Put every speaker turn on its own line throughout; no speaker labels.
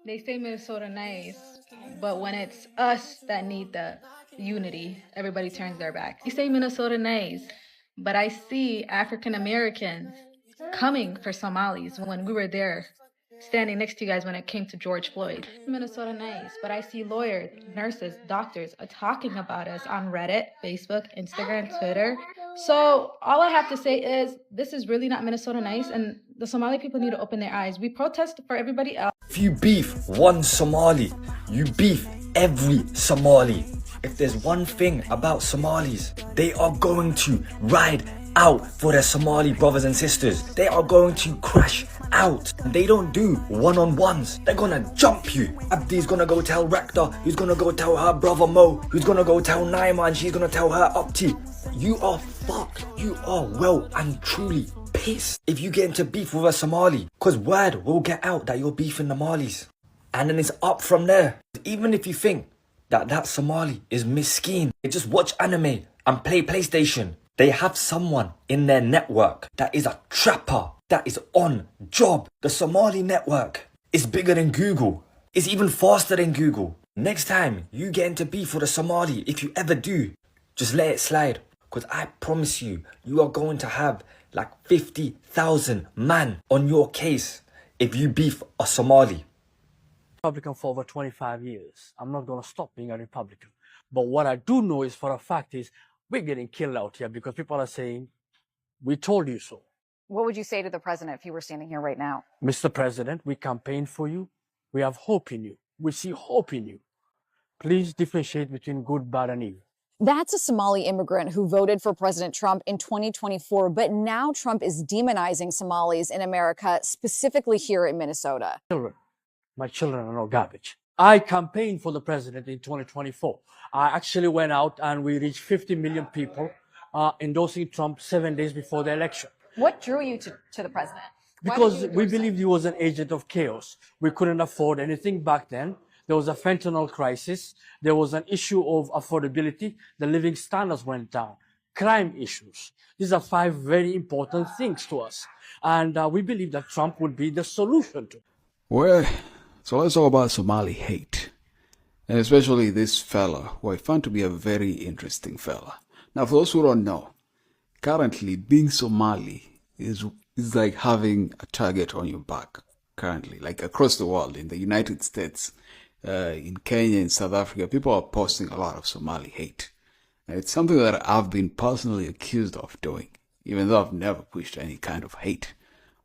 They say Minnesota nice, but when it's us that need the unity, everybody turns their back. They say Minnesota nice, but I see African Americans coming for Somalis when we were there, standing next to you guys when it came to George Floyd. Minnesota nice, but I see lawyers, nurses, doctors talking about us on Reddit, Facebook, Instagram, Twitter. So all I have to say is this is really not Minnesota nice, and the Somali people need to open their eyes. We protest for everybody else.
If you beef one Somali, you beef every Somali. If there's one thing about Somalis, they are going to ride out for their Somali brothers and sisters. They are going to crash out. They don't do one-on-ones. They're gonna jump you. Abdi's gonna go tell Rector, who's gonna go tell her brother Mo, who's gonna go tell Naima, and she's gonna tell her Upti. You are fucked. You are well and truly pissed if you get into beef with a Somali, because word will get out that you're beefing the Malis, and then it's up from there. Even if you think that Somali is miskeen, they just watch anime and play PlayStation. They have someone in their network that is a trapper, that is on job. The Somali network is bigger than Google. It's even faster than Google. Next time you get into beef with a Somali, if you ever do, just let it slide. Because I promise you, you are going to have like 50,000 man on your case if you beef a Somali.
Republican for over 25 years. I'm not going to stop being a Republican. But what I do know is for a fact is we're getting killed out here because people are saying, we told you so.
What would you say to the president if he were standing here right now?
Mr. President, we campaigned for you. We have hope in you. We see hope in you. Please differentiate between good, bad, and evil.
That's a Somali immigrant who voted for President Trump in 2024, but now Trump is demonizing Somalis in America, specifically here in Minnesota.
My children are no garbage. I campaigned for the president in 2024. I actually went out and we reached 50 million people endorsing Trump 7 days before the election.
What drew you to the president?
Because we believed he was an agent of chaos. We couldn't afford anything back then. There was a fentanyl crisis. There was an issue of affordability. The living standards went down. Crime issues. These are 5 very important things to us. And we believe that Trump would be the solution to it.
Well, so let's talk about Somali hate. And especially this fella, who I found to be a very interesting fella. Now, for those who don't know, currently being Somali is like having a target on your back. Currently, like across the world, in the United States, in Kenya, in South Africa, people are posting a lot of Somali hate. And it's something that I've been personally accused of doing, even though I've never pushed any kind of hate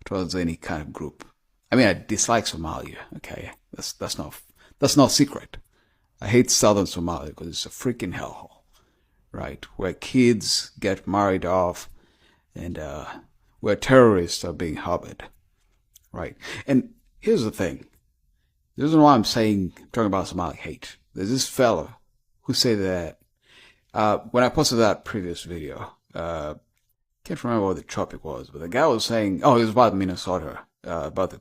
towards any kind of group. I mean, I dislike Somalia, okay? That's not secret. I hate southern Somalia because it's a freaking hellhole, right? Where kids get married off and where terrorists are being harbored, right? And here's the thing. The reason why I'm talking about Somali hate. There's this fella who said that, when I posted that previous video, can't remember what the topic was, but the guy was saying, oh, it was about Minnesota, about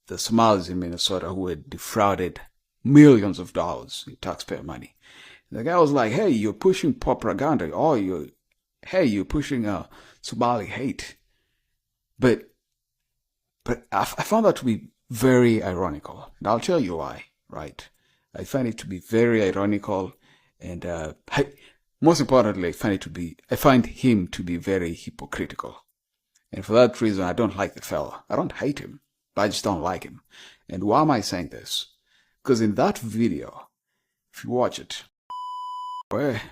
the Somalis in Minnesota who had defrauded millions of dollars in taxpayer money. And the guy was like, hey, you're pushing propaganda, or you're pushing Somali hate. But I found that to be very ironical, and I'll tell you why, right? I find it to be very ironical, and most importantly, I find him to be very hypocritical. And for that reason, I don't like the fella. I don't hate him, but I just don't like him. And why am I saying this? Because in that video, if you watch it, where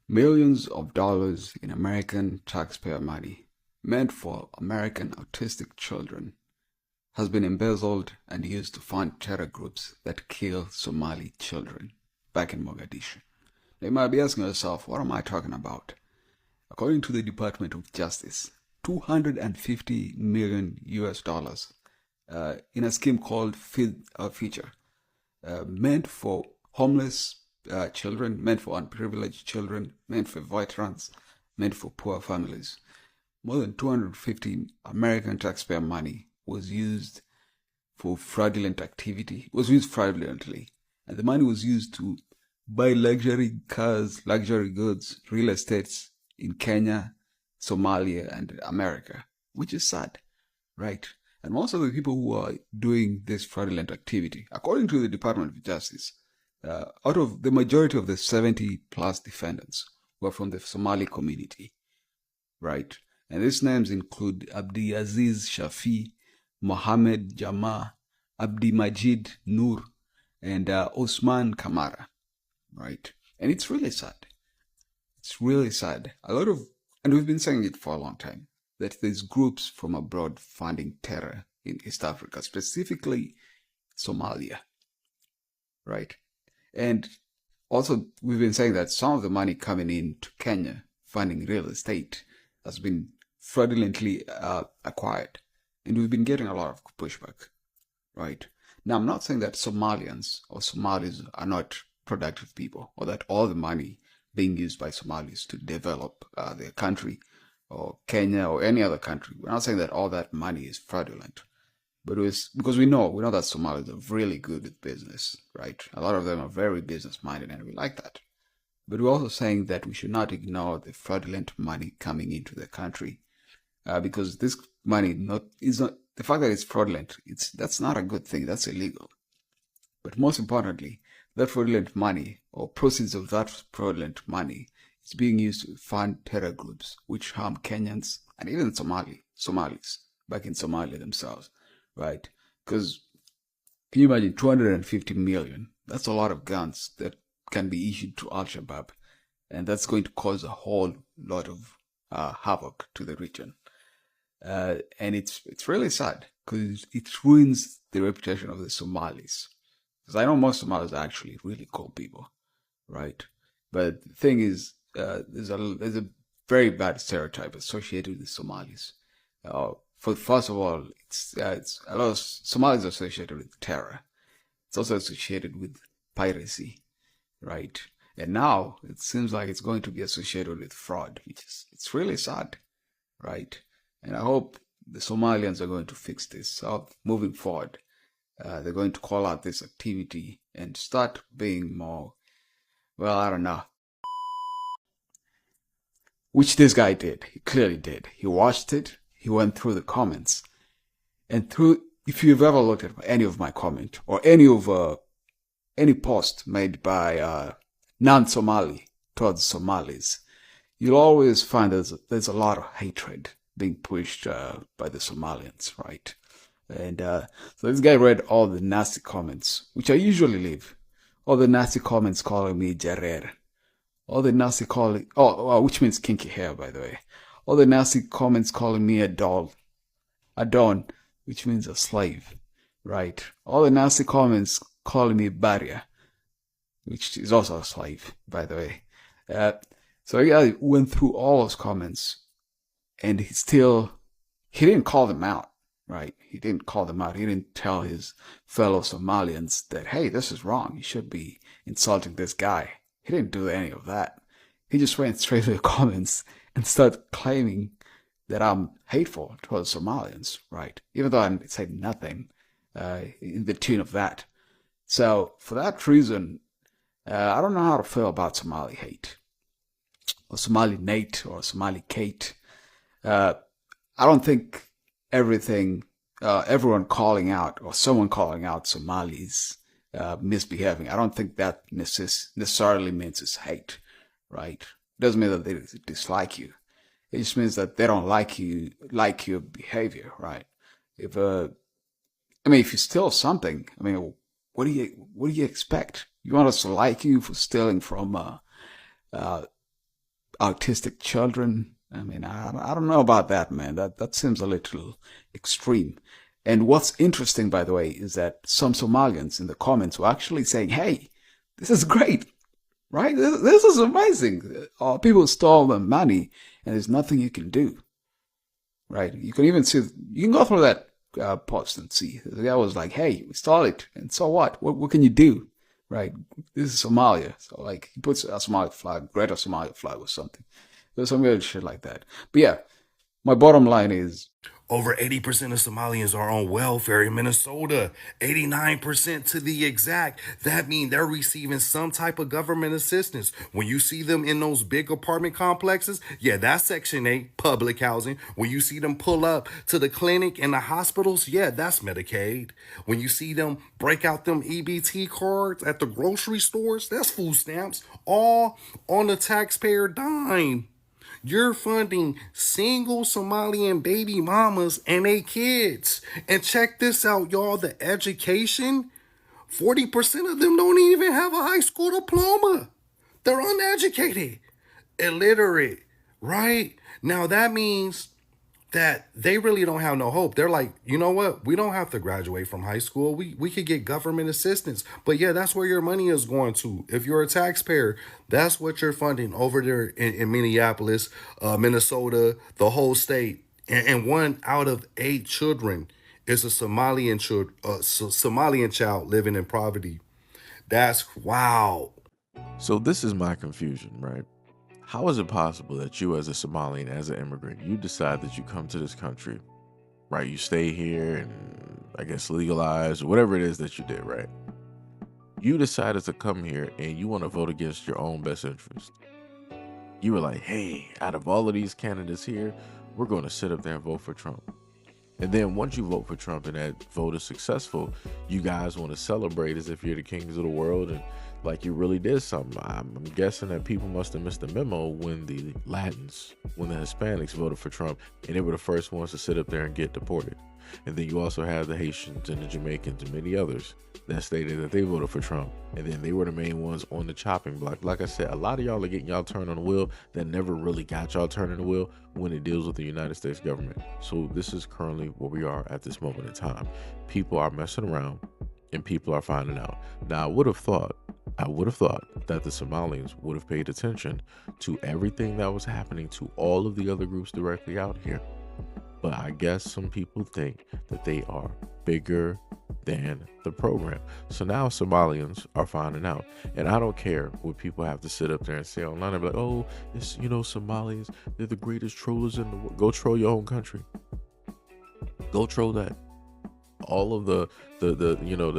millions of dollars in American taxpayer money meant for American autistic children has been embezzled and used to fund terror groups that kill Somali children back in Mogadishu. Now you might be asking yourself, what am I talking about? According to the Department of Justice, $250 million in a scheme called Feed Our Future, meant for homeless children, meant for unprivileged children, meant for veterans, meant for poor families. More than 250 American taxpayer money was used for fraudulent activity, was used fraudulently, and the money was used to buy luxury cars, luxury goods, real estates in Kenya, Somalia, and America, which is sad, right? And most of the people who are doing this fraudulent activity, according to the Department of Justice, out of the majority of the 70 plus defendants were from the Somali community, right? And these names include Abdiaziz Shafi, Mohammed Jama, Abdi Majid Nur, and Osman Kamara, right? And it's really sad. It's really sad. And we've been saying it for a long time, that there's groups from abroad funding terror in East Africa, specifically Somalia, right? And also, we've been saying that some of the money coming in to Kenya funding real estate has been fraudulently acquired. And we've been getting a lot of pushback, right? Now, I'm not saying that Somalians or Somalis are not productive people, or that all the money being used by Somalis to develop their country or Kenya or any other country. We're not saying that all that money is fraudulent. But it's because we know that Somalis are really good with business, right? A lot of them are very business-minded, and we like that. But we're also saying that we should not ignore the fraudulent money coming into the country, because this money is not the fact that it's fraudulent. That's not a good thing. That's illegal. But most importantly, that fraudulent money or proceeds of that fraudulent money is being used to fund terror groups which harm Kenyans and even Somalis back in Somalia themselves. Right? Because can you imagine 250 million? That's a lot of guns that can be issued to Al-Shabaab. And that's going to cause a whole lot of havoc to the region. And it's really sad because it ruins the reputation of the Somalis. Because I know most Somalis are actually really cool people. Right? But the thing is, there's a very bad stereotype associated with the Somalis. First of all, it's a lot of Somalis are associated with terror. It's also associated with piracy, right? And now it seems like it's going to be associated with fraud, it's really sad, right? And I hope the Somalians are going to fix this. So moving forward, they're going to call out this activity and start being more, well, I don't know. Which this guy did. He clearly did. He watched it. He went through the comments, and if you've ever looked at any of my comment or any post made by non-Somali towards Somalis, you'll always find there's a lot of hatred being pushed by the Somalians, right? And so this guy read all the nasty comments, which I usually leave. All the nasty comments calling me Jarer, all the nasty which means kinky hair, by the way. All the nasty comments calling me Adon, which means a slave, right? All the nasty comments calling me Barrier, which is also a slave, by the way. So I went through all those comments, and he didn't call them out, right? He didn't call them out. He didn't tell his fellow Somalians that, hey, this is wrong. You should be insulting this guy. He didn't do any of that. He just went straight to the comments and started claiming that I'm hateful towards Somalians, right? Even though I said nothing in the tune of that. So for that reason, I don't know how to feel about Somali hate, or Somali Nate, or Somali Kate. I don't think everyone calling out, or someone calling out Somalis misbehaving, I don't think that necessarily means it's hate, right? It doesn't mean that they dislike you. It just means that they don't like your behavior, right? If you steal something, what do you expect? You want us to like you for stealing from autistic children? I don't know about that, man. That seems a little extreme. And what's interesting, by the way, is that some Somalians in the comments were actually saying, hey, this is great, right? This is amazing. People stole the money and there's nothing you can do, right? You can even see, you can go through that post and see. The guy was like, hey, we stole it. And so what? What can you do, right? This is Somalia. So like he puts a Somali flag, Greater Somalia flag or something. There's some weird shit like that. But yeah, my bottom line is,
Over 80% of Somalians are on welfare in Minnesota, 89% to the exact. That means they're receiving some type of government assistance. When you see them in those big apartment complexes, yeah, that's Section 8, public housing. When you see them pull up to the clinic and the hospitals, yeah, that's Medicaid. When you see them break out them EBT cards at the grocery stores, that's food stamps, all on the taxpayer dime. You're funding single Somalian baby mamas and their kids. And check this out, y'all, the education, 40% of them don't even have a high school diploma. They're uneducated, illiterate, right? Now that means that they really don't have no hope. They're like, you know what? We don't have to graduate from high school. We could get government assistance. But yeah, that's where your money is going to. If you're a taxpayer, that's what you're funding over there in Minneapolis, Minnesota, the whole state. And 1 out of 8 children is a Somalian child living in poverty. That's wow.
So this is my confusion, right? How is it possible that you as a Somalian, as an immigrant, you decide that you come to this country, right? You stay here and I guess legalize or whatever it is that you did, right? You decided to come here and you want to vote against your own best interest. You were like, hey, out of all of these candidates here, we're going to sit up there and vote for Trump. And then once you vote for Trump and that vote is successful, you guys want to celebrate as if you're the kings of the world and like you really did something. I'm guessing that people must have missed the memo when the Latins, when the Hispanics voted for Trump, and they were the first ones to sit up there and get deported. And then you also have the Haitians and the Jamaicans and many others that stated that they voted for Trump. And then they were the main ones on the chopping block. Like I said, a lot of y'all are getting y'all turned on the wheel that never really got y'all turning the wheel when it deals with the United States government. So this is currently where we are at this moment in time. People are messing around and people are finding out. Now, I would have thought that the Somalians would have paid attention to everything that was happening to all of the other groups directly out here. But I guess some people think that they are bigger than the program. So now Somalians are finding out. And I don't care what people have to sit up there and say online. They're like, oh, it's, Somalians, they're the greatest trollers in the world. Go troll your own country. Go troll that. All of the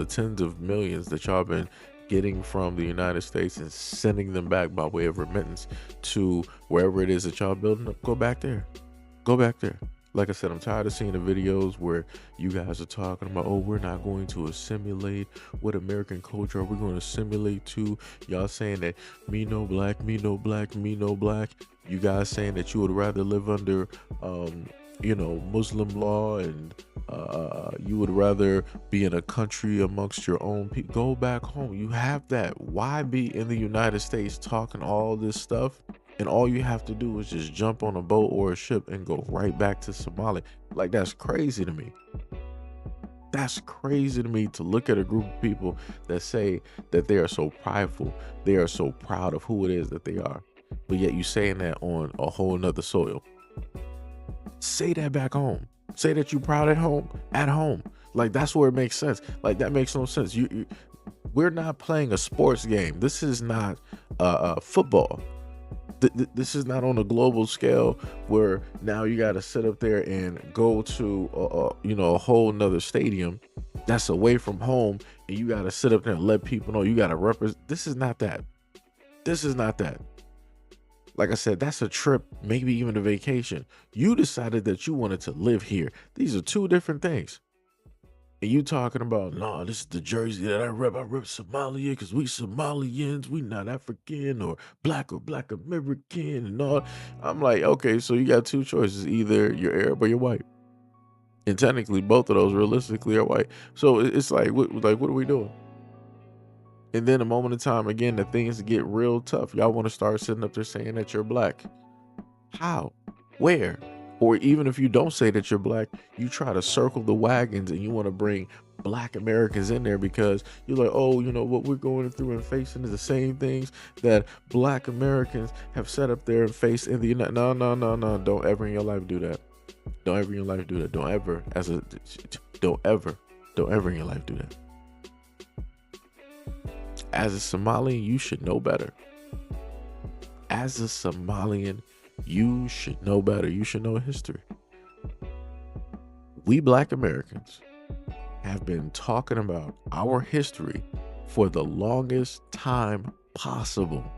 tens of millions that y'all been getting from the United States and sending them back by way of remittance to wherever it is that y'all building up, go back there. Like I said, I'm tired of seeing the videos where you guys are talking about, oh, we're not going to assimilate. What American culture are we going to assimilate to? Y'all saying that me no black, me no black, me no black. You guys saying that you would rather live under, Muslim law and you would rather be in a country amongst your own people. Go back home. You have that. Why be in the United States talking all this stuff? And all you have to do is just jump on a boat or a ship and go right back to Somalia. Like, that's crazy to me. That's crazy to me to look at a group of people that say that they are so prideful. They are so proud of who it is that they are. But yet you saying that on a whole nother soil. Say that back home. Say that you're proud at home. Like, that's where it makes sense. Like, that makes no sense. We're not playing a sports game. This is not football. This is not on a global scale where now you got to sit up there and go to a whole nother stadium that's away from home, and you got to sit up there and let people know you got to represent. This is not that. Like I said, that's a trip, maybe even a vacation. You decided that you wanted to live here. These are two different things. And you talking about, no, this is the jersey that I rep Somalia because we Somalians, we not African or black American and all. I'm like, okay, so you got two choices. Either you're Arab or you're white. And technically, both of those realistically are white. So it's like, what are we doing? And then a moment in time, again, that things get real tough. Y'all want to start sitting up there saying that you're black. How? Where? Or even if you don't say that you're black, you try to circle the wagons and you want to bring black Americans in there because you're like, oh, what we're going through and facing is the same things that black Americans have set up there and faced in the United. No. Don't ever in your life do that. Don't ever in your life do that. Don't ever in your life do that. As a Somalian, you should know better. As a Somalian, you should know better. You should know history. We Black Americans have been talking about our history for the longest time possible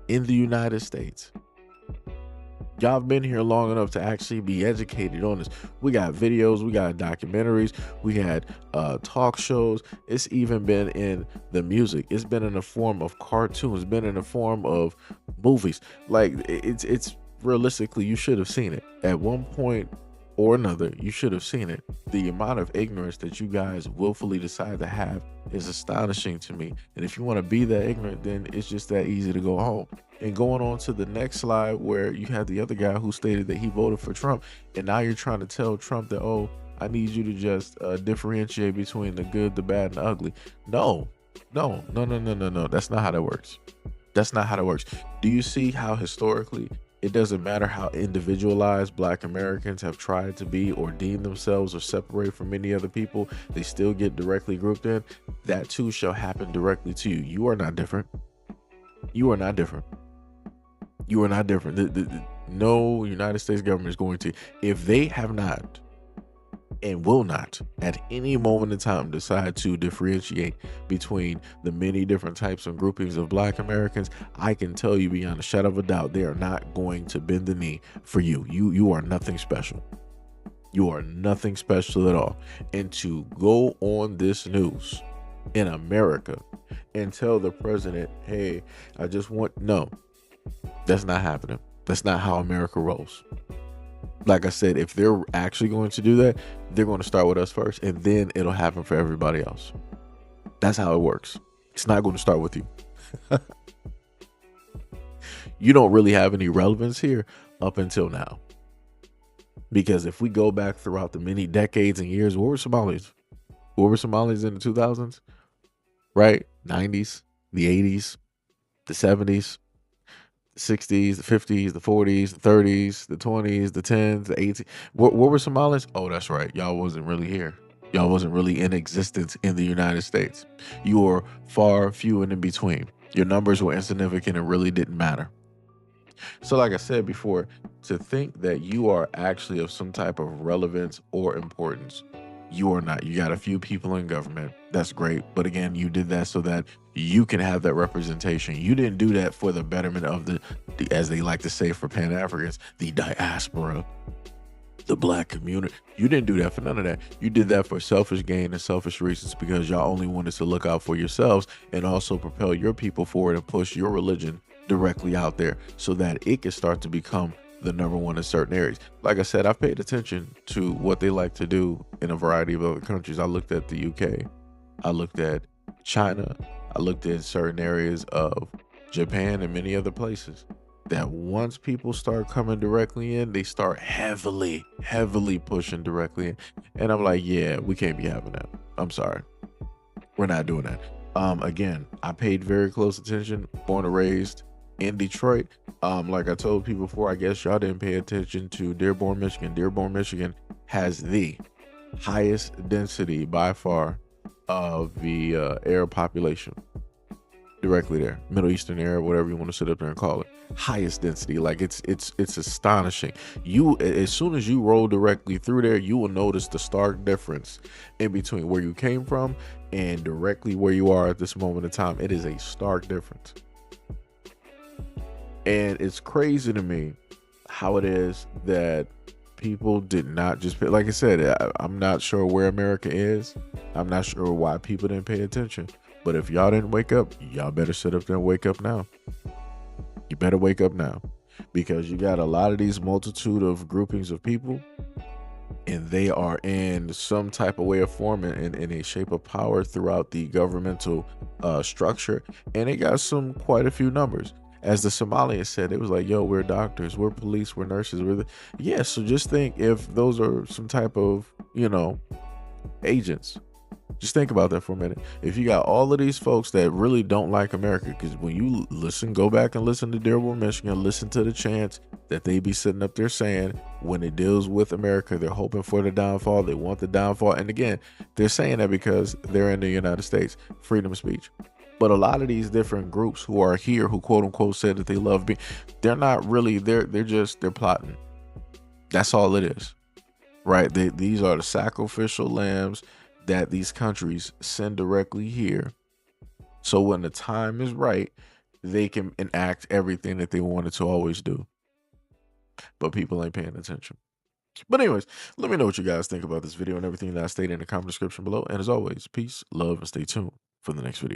in the United States. Y'all have been here long enough to actually be educated on this. We got videos, we got documentaries, we had talk shows. It's even been in the music. It's been in the form of cartoons, been in the form of movies. Like it's realistically, you should have seen it at one point or another. You should have seen it. The amount of ignorance that you guys willfully decide to have is astonishing to me. And if you want to be that ignorant, then it's just that easy to go home. And going on to the next slide, where you had the other guy who stated that he voted for Trump, and now you're trying to tell Trump that, oh, I need you to just differentiate between the good, the bad, and the ugly. No. That's not how that works. That's not how that works. Do you see how historically it doesn't matter how individualized Black Americans have tried to be or deem themselves or separate from many other people, they still get directly grouped in? That too shall happen directly to you. You are not different. You are not different. You are not different. No United States government is going to, if they have not and will not at any moment in time decide to differentiate between the many different types and groupings of Black Americans, I can tell you beyond a shadow of a doubt, they are not going to bend the knee for you. You are nothing special. You are nothing special at all. And to go on this news in America and tell the president, hey, I just want, no, that's not happening. That's not how America rolls. Like I said, if they're actually going to do that, they're going to start with us first, and then it'll happen for everybody else. That's how it works. It's not going to start with you. You don't really have any relevance here up until now. Because if we go back throughout the many decades and years, where were Somalis? Where were Somalis in the 2000s? Right? 90s, the 80s, the 70s. 60s, the 50s, the 40s, the 30s, the 20s, the 10s, the 80s. What were Somalis? Oh, that's right. Y'all wasn't really here. Y'all wasn't really in existence in the United States. You were far, few, and in between. Your numbers were insignificant and really didn't matter. So like I said before, to think that you are actually of some type of relevance or importance, you are not. You got a few people in government. That's great. But again, you did that so that you can have that representation. You didn't do that for the betterment of the as they like to say for Pan-Africans, the diaspora, the Black community. You didn't do that for none of that. You did that for selfish gain and selfish reasons, because y'all only wanted to look out for yourselves and also propel your people forward and push your religion directly out there so that it can start to become the number one in certain areas. Like I said, I've paid attention to what they like to do in a variety of other countries. I looked at the UK. I looked at China. I looked at certain areas of Japan and many other places that once people start coming directly in, they start heavily pushing directly in. And I'm like, yeah, we can't be having that. I'm sorry. We're not doing that. Again, I paid very close attention, born and raised in Detroit. Like I told people before, I guess y'all didn't pay attention to Dearborn, Michigan. Dearborn, Michigan has the highest density by far of the Arab population. Directly there, Middle Eastern Arab, whatever you want to sit up there and call it, highest density. Like it's astonishing. You, as soon as you roll directly through there, you will notice the stark difference in between where you came from and directly where you are at this moment in time. It is a stark difference. And it's crazy to me how it is that people did not just pay. Like I said, I'm not sure where America is. I'm not sure why people didn't pay attention. But if y'all didn't wake up, y'all better sit up there and wake up now. You better wake up now, because you got a lot of these multitude of groupings of people, and they are in some type of way of form in a shape of power throughout the governmental structure. And they got quite a few numbers. As the Somalians said, it was like, yo, we're doctors, we're police, we're nurses. Yeah, so just think if those are some type of, agents. Just think about that for a minute. If you got all of these folks that really don't like America, because when you go back and listen to Dearborn, Michigan, listen to the chants that they be sitting up there saying when it deals with America, they're hoping for the downfall. They want the downfall. And again, they're saying that because they're in the United States, freedom of speech. But a lot of these different groups who are here, who quote unquote said that they love me, they're not really, they're plotting. That's all it is. right? These are the sacrificial lambs that these countries send directly here. So when the time is right, they can enact everything that they wanted to always do. But people ain't paying attention. But anyways, let me know what you guys think about this video and everything that I stated in the comment description below. And as always, peace, love, and stay tuned for the next video.